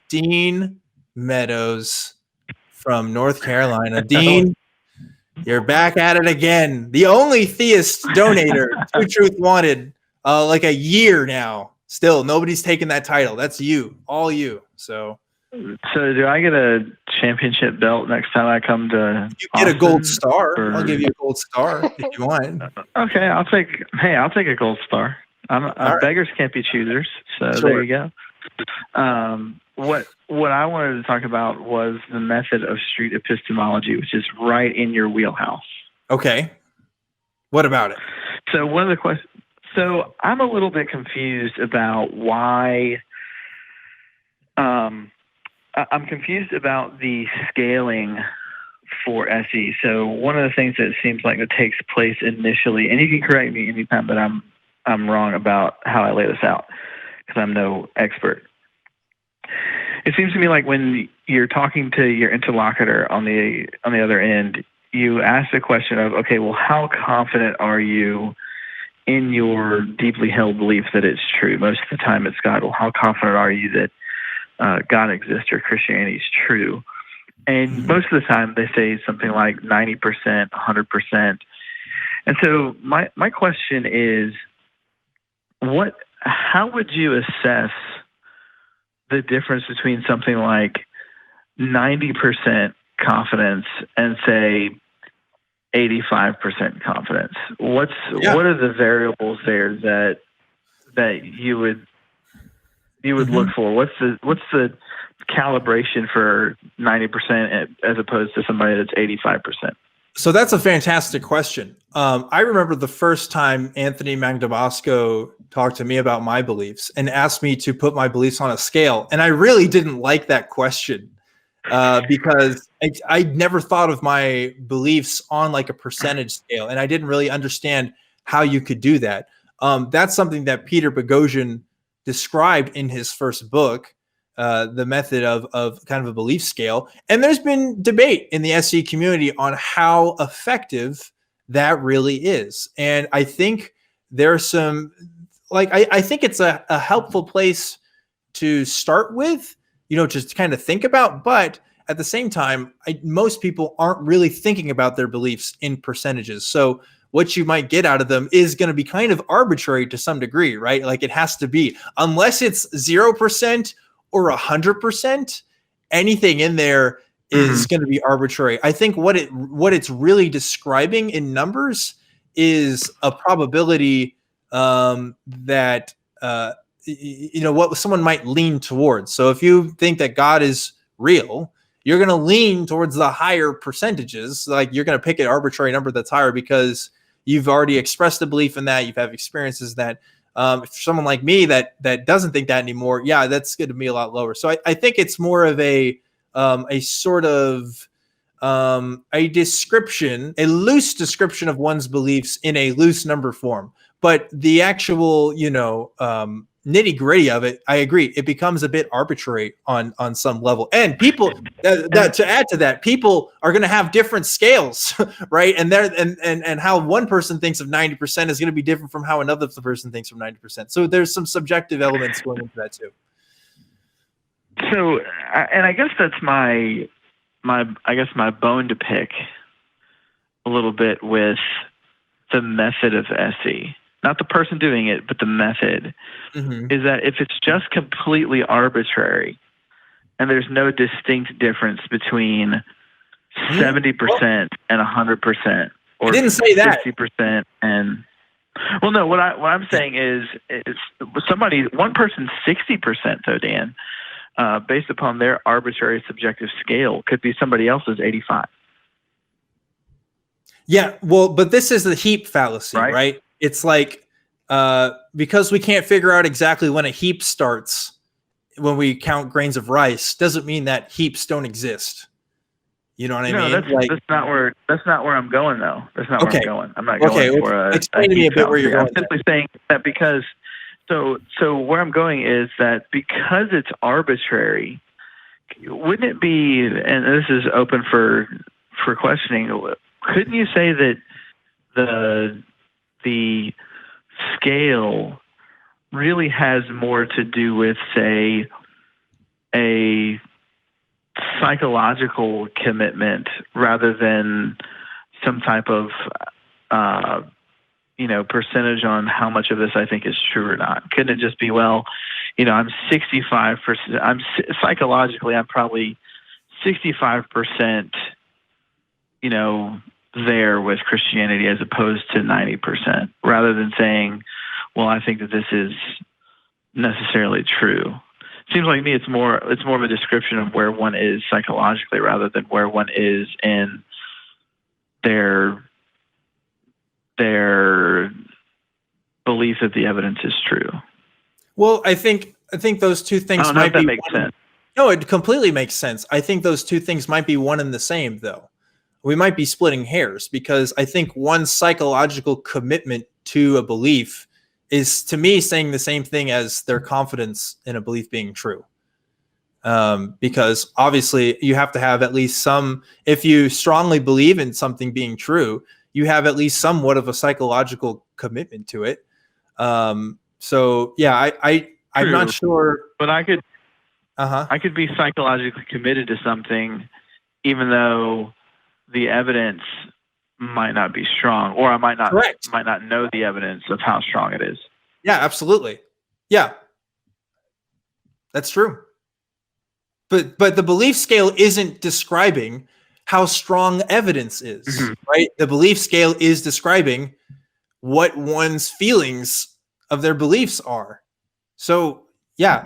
Dean Meadows from North Carolina. Dean, you're back at it again. The only theist donator to Truth Wanted, like a year now. Still, nobody's taken that title. That's you, all you. So do I get a championship belt next time I come to you get Austin, a gold star. or... I'll give you a gold star if you want. Okay, I'll take a gold star. Beggars can't be choosers, so Sure. There you go. What I wanted to talk about was the method of street epistemology, which is right in your wheelhouse. Okay. What about it? So one of the questions. So I'm a little bit confused about why. I'm confused about the scaling for SE. So one of the things that seems like it takes place initially, and you can correct me anytime that I'm wrong about how I lay this out, because I'm no expert. It seems to me like when you're talking to your interlocutor on the other end, you ask the question of, okay, well, how confident are you in your deeply held belief that it's true? Most of the time it's God. Well, how confident are you that God exists or Christianity is true? And most of the time they say something like 90%, 100%. And so my question is, how would you assess the difference between something like 90% confidence and say 85% confidence? What are the variables there that you would look for? What's the calibration for 90% as opposed to somebody that's 85%? So that's a fantastic question. I remember the first time Anthony Magdabasco talked to me about my beliefs and asked me to put my beliefs on a scale. And I really didn't like that question because I never thought of my beliefs on like a percentage scale. And I didn't really understand how you could do that. That's something that Peter Boghossian described in his first book, the method of kind of a belief scale. And there's been debate in the SE community on how effective that really is. And I think there's some, I think it's a helpful place to start with, just to kind of think about. But at the same time, most people aren't really thinking about their beliefs in percentages. So what you might get out of them is going to be kind of arbitrary to some degree, right? Like it has to be, unless it's 0% or 100%, anything in there is going to be arbitrary. I think what it's really describing in numbers is a probability that what someone might lean towards. So if you think that God is real, you're going to lean towards the higher percentages. Like you're going to pick an arbitrary number that's higher because you've already expressed a belief in that. You've had experiences that. If someone like me that doesn't think that anymore, yeah, that's going to be a lot lower. So I think it's more of a sort of a description, a loose description of one's beliefs in a loose number form. But the actual, nitty gritty of it, I agree, it becomes a bit arbitrary on some level. And people, to add to that, people are going to have different scales, right? And how one person thinks of 90% is going to be different from how another person thinks of 90%. So there's some subjective elements going into that too. So, and I guess that's my bone to pick a little bit with the method of SE. Not the person doing it, but the method, is that if it's just completely arbitrary and there's no distinct difference between 70% and 100%, or I didn't say that. 50% and, well, no, what I'm saying is one person's 60% though, Dan, based upon their arbitrary subjective scale, could be somebody else's 85. Yeah, well, but this is the heap fallacy, right? It's like because we can't figure out exactly when a heap starts when we count grains of rice, doesn't mean that heaps don't exist. You know what I mean? That's not where I'm going, though. That's not where I'm going. I'm not going for explain to me a bit where you're going. I'm simply saying that because so where I'm going is that because it's arbitrary, wouldn't it be? And this is open for questioning. Couldn't you say that the scale really has more to do with, say, a psychological commitment rather than some type of percentage on how much of this I think is true or not? Couldn't it just be, well, I'm 65%, psychologically I'm probably 65%, there with Christianity as opposed to 90%, rather than saying, well, I think that this is necessarily true. Seems like to me it's more of a description of where one is psychologically rather than where one is in their belief that the evidence is true. Well, I think those two things might be. Makes sense. No, it completely makes sense. I think those two things might be one and the same, though. We might be splitting hairs, because I think one psychological commitment to a belief is, to me, saying the same thing as their confidence in a belief being true. Because obviously you have to have at least some, if you strongly believe in something being true, you have at least somewhat of a psychological commitment to it. So yeah, I'm not sure, but I could be psychologically committed to something, even though the evidence might not be strong, or I might not know the evidence of how strong it is. Yeah, absolutely. Yeah, that's true. But the belief scale isn't describing how strong evidence is, right? The belief scale is describing what one's feelings of their beliefs are. So yeah,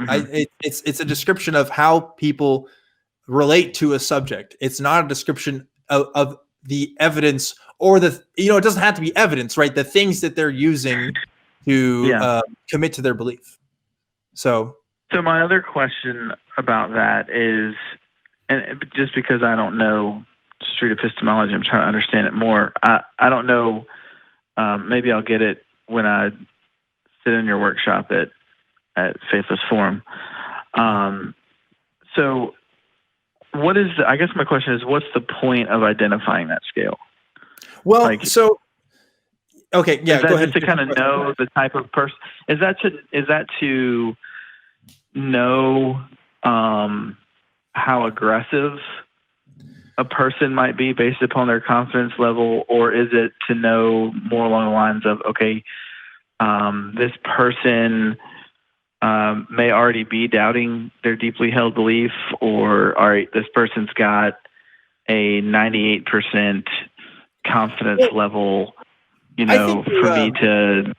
it's a description of how people relate to a subject. It's not a description of the evidence, or it doesn't have to be evidence, right? The things that they're using to commit to their belief. So my other question about that is, and just because I don't know street epistemology, I'm trying to understand it more. I don't know. Maybe I'll get it when I sit in your workshop at Faithless Forum. So what is I guess my question is, what's the point of identifying that scale? Well, okay, yeah, go ahead. Just to kind of know the type of person? Is that to know how aggressive a person might be based upon their confidence level, or is it to know more along the lines of, okay, this person may already be doubting their deeply held belief, or all right, this person's got a 98% confidence level, for me to.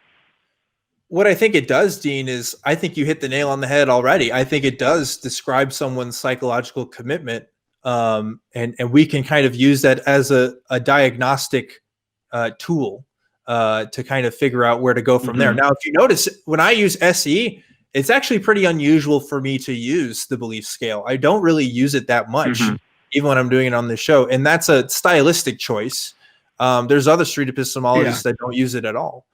What I think it does, Dean, is I think you hit the nail on the head already. I think it does describe someone's psychological commitment. And we can kind of use that as a diagnostic tool to kind of figure out where to go from there. Now, if you notice, when I use SE, it's actually pretty unusual for me to use the belief scale. I don't really use it that much, even when I'm doing it on this show. And that's a stylistic choice. There's other street epistemologists that don't use it at all.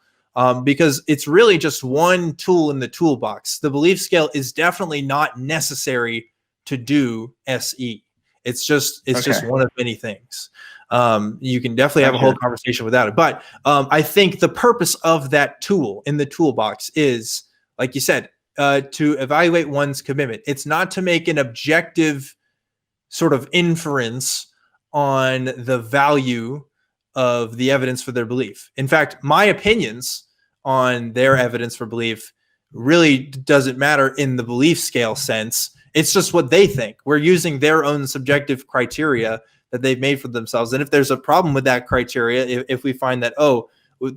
Because it's really just one tool in the toolbox. The belief scale is definitely not necessary to do SE. It's just one of many things. You can definitely have a whole conversation without it. But I think the purpose of that tool in the toolbox is, like you said, to evaluate one's commitment. It's not to make an objective sort of inference on the value of the evidence for their belief. In fact, my opinions on their evidence for belief really doesn't matter in the belief scale sense. It's just what they think. We're using their own subjective criteria that they've made for themselves. And if there's a problem with that criteria, if we find that,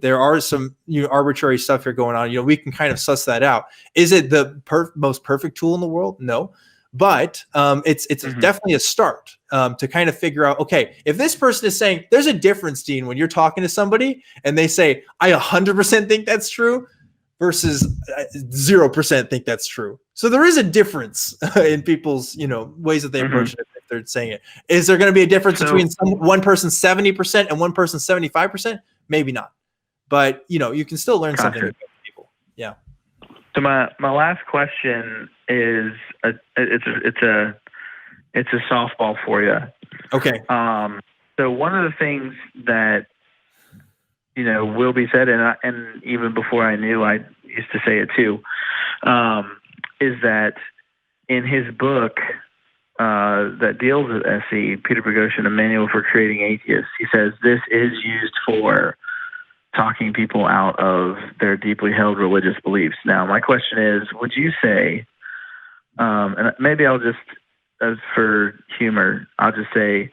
there are some arbitrary stuff here going on, we can kind of suss that out. Is it the most perfect tool in the world? No. But it's definitely a start to kind of figure out, okay, if this person is saying, there's a difference, Dean, when you're talking to somebody and they say, I 100% think that's true versus 0% think that's true. So there is a difference in people's, ways that they approach it if they're saying it. Is there going to be a difference between one person 70% and one person 75%? Maybe not. But, you can still learn something about people. Yeah. So my last question is it's a softball for you. Okay. So one of the things that will be said, and even before I knew, I used to say it too, is that in his book that deals with SE, Peter Boghossian, A Manual for Creating Atheists, he says this is used for talking people out of their deeply held religious beliefs. Now, my question is, would you say, and maybe I'll just, as for humor, I'll just say,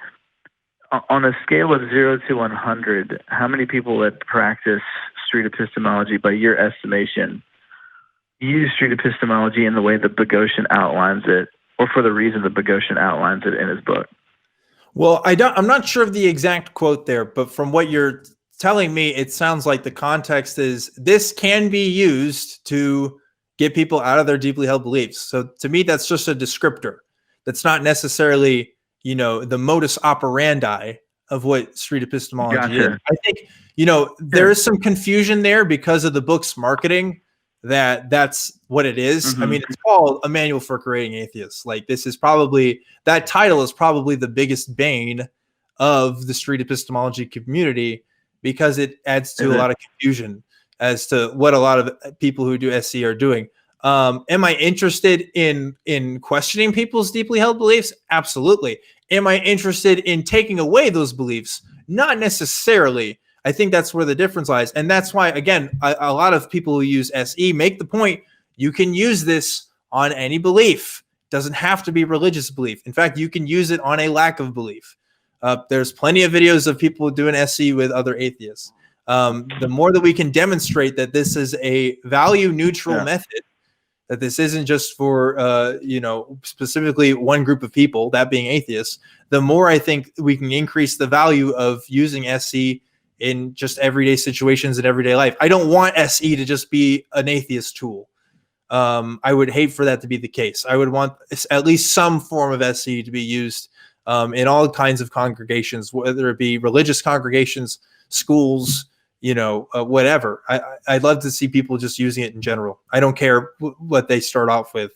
on a scale of 0 to 100, how many people that practice street epistemology, by your estimation, use street epistemology in the way that Boghossian outlines it, or for the reason that Boghossian outlines it in his book? Well, I'm not sure of the exact quote there, but from what you're telling me, it sounds like the context is this can be used to get people out of their deeply held beliefs. So to me, that's just a descriptor. That's not necessarily, the modus operandi of what street epistemology is. I think, there is some confusion there because of the book's marketing that's what it is. Mm-hmm. I mean, it's called A Manual for Creating Atheists. Like, this is probably, that title is probably the biggest bane of the street epistemology community, because it adds to a lot of confusion as to what a lot of people who do SE are doing. Am I interested in questioning people's deeply held beliefs? Absolutely. Am I interested in taking away those beliefs? Not necessarily. I think that's where the difference lies. And that's why, again, a lot of people who use SE make the point, you can use this on any belief. It doesn't have to be religious belief. In fact, you can use it on a lack of belief. There's plenty of videos of people doing SE with other atheists. The more that we can demonstrate that this is a value neutral method, that this isn't just for, specifically one group of people, that being atheists, the more I think we can increase the value of using SE in just everyday situations in everyday life. I don't want SE to just be an atheist tool. I would hate for that to be the case. I would want at least some form of SE to be used in all kinds of congregations, whether it be religious congregations, schools, whatever. I'd love to see people just using it in general. I don't care what they start off with.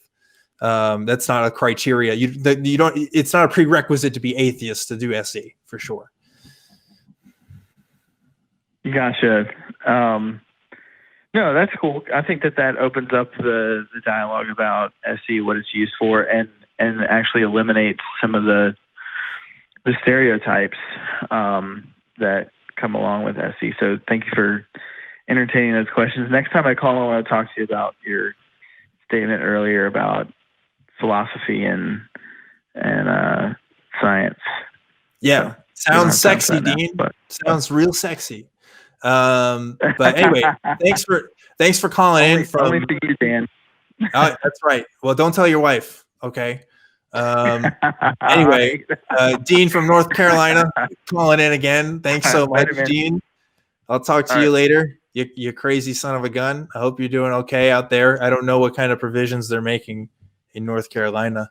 That's not a criteria. You don't. It's not a prerequisite to be atheist to do SE, for sure. Gotcha. No, that's cool. I think that opens up the dialogue about SE, what it's used for, and actually eliminates some of the stereotypes that come along with SE. So thank you for entertaining those questions. Next time I call, I want to talk to you about your statement earlier about philosophy and science. Yeah, so, sounds sexy, Dean. Now, sounds real sexy. But anyway, thanks for calling in. Only for you, Dan. That's right. Well, don't tell your wife, okay? Anyway, Dean from North Carolina calling in again. Thanks so much, Dean. I'll talk to you later. You crazy son of a gun. I hope you're doing okay out there. I don't know what kind of provisions they're making in North Carolina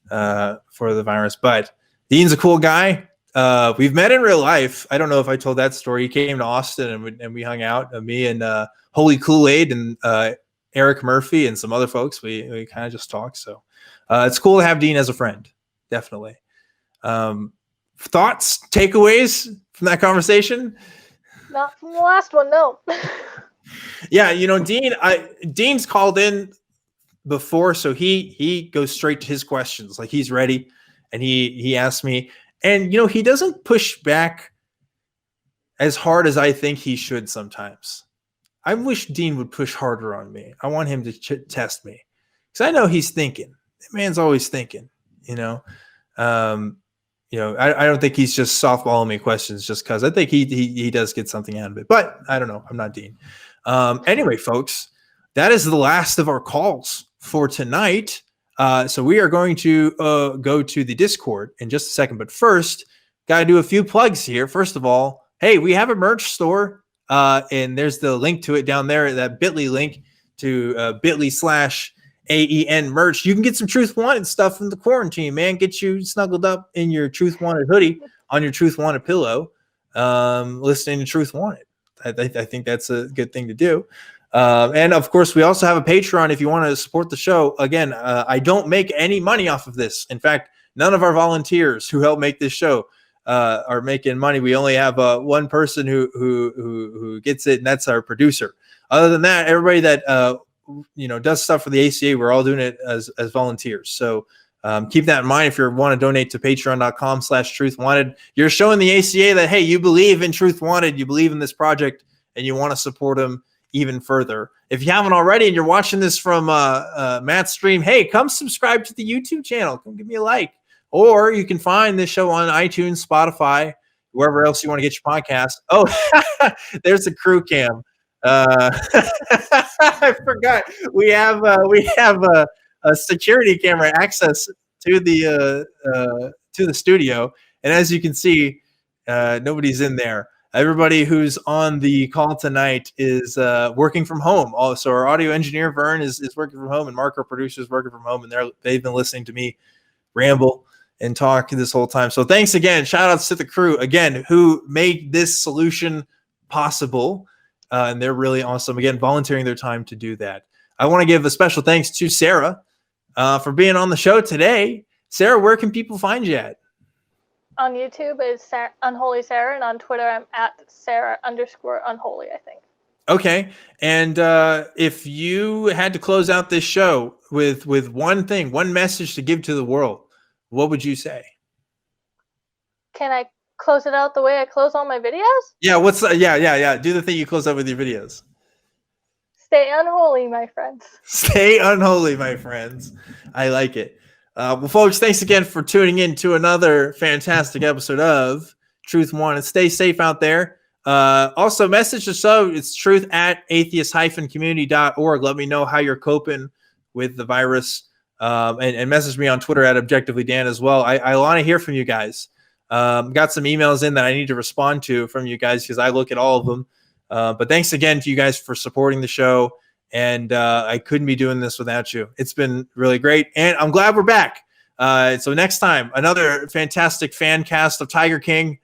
for the virus, but Dean's a cool guy. We've met in real life. I don't know if I told that story. He came to Austin and we hung out. Me and Holy Kool-Aid and Eric Murphy and some other folks. We kind of just talked. So it's cool to have Dean as a friend. Definitely. Thoughts, takeaways from that conversation? Not from the last one, no. Yeah, Dean's called in before, so he goes straight to his questions. Like, he's ready, and he asked me. And, he doesn't push back as hard as I think he should sometimes. I wish Dean would push harder on me. I want him to test me, because I know he's thinking. The man's always thinking, I don't think he's just softballing me questions just because. I think he does get something out of it. But I don't know. I'm not Dean. Anyway, folks, that is the last of our calls for tonight. So we are going to go to the Discord in just a second. But first, got to do a few plugs here. First of all, hey, we have a merch store. And there's the link to it down there, that bit.ly link to bit.ly/AEN merch. You can get some Truth Wanted stuff from the quarantine, man. Get you snuggled up in your Truth Wanted hoodie on your Truth Wanted pillow, listening to Truth Wanted. I think that's a good thing to do. And of course, we also have a Patreon if you want to support the show. Again, I don't make any money off of this. In fact, none of our volunteers who help make this show are making money. We only have one person who gets it, and that's our producer. Other than that, everybody that does stuff for the ACA. We're all doing it as volunteers. So keep that in mind. If you want to donate to patreon.com/truthwanted, you're showing the ACA that, hey, you believe in Truth Wanted, you believe in this project, and you want to support them even further. If you haven't already and you're watching this from Matt's stream, hey, come subscribe to the YouTube channel. Come give me a like. Or you can find this show on iTunes, Spotify, wherever else you want to get your podcast. Oh, there's the crew cam. I forgot. We have a security camera access to the studio, and as you can see, nobody's in there. Everybody who's on the call tonight is working from home. Also, our audio engineer Vern is working from home, and Mark, our producer, is working from home, and they've been listening to me ramble and talk this whole time. So thanks again. Shout outs to the crew again who made this solution possible. And they're really awesome. Again, volunteering their time to do that. I want to give a special thanks to Sarah for being on the show today. Sarah, where can people find you at? On YouTube is Unholy Sara, and on Twitter I'm at Sarah_unholy, I think. Okay. And if you had to close out this show with one thing, one message to give to the world, what would you say? Can I close it out the way I close all my videos? Yeah, yeah. Do the thing you close up with your videos. Stay unholy, my friends. Stay unholy, my friends. I like it. Well, folks, thanks again for tuning in to another fantastic episode of Truth Wanted. Stay safe out there. Also, message the show. It's truth@atheist-community.org. Let me know how you're coping with the virus. And message me on Twitter @ObjectivelyDan as well. I want to hear from you guys. Got some emails in that I need to respond to from you guys because I look at all of them. But thanks again to you guys for supporting the show. And I couldn't be doing this without you. It's been really great. And I'm glad we're back. So next time, another fantastic fan cast of Tiger King.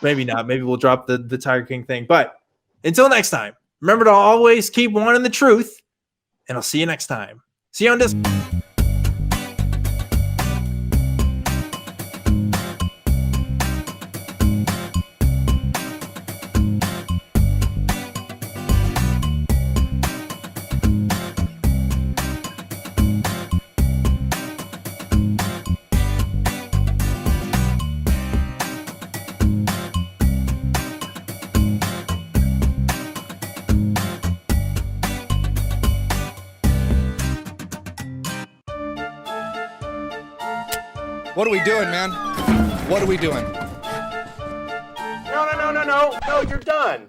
Maybe not. Maybe we'll drop the Tiger King thing. But until next time, remember to always keep wanting the truth. And I'll see you next time. See you on this. What are we doing, man? What are we doing? No, you're done.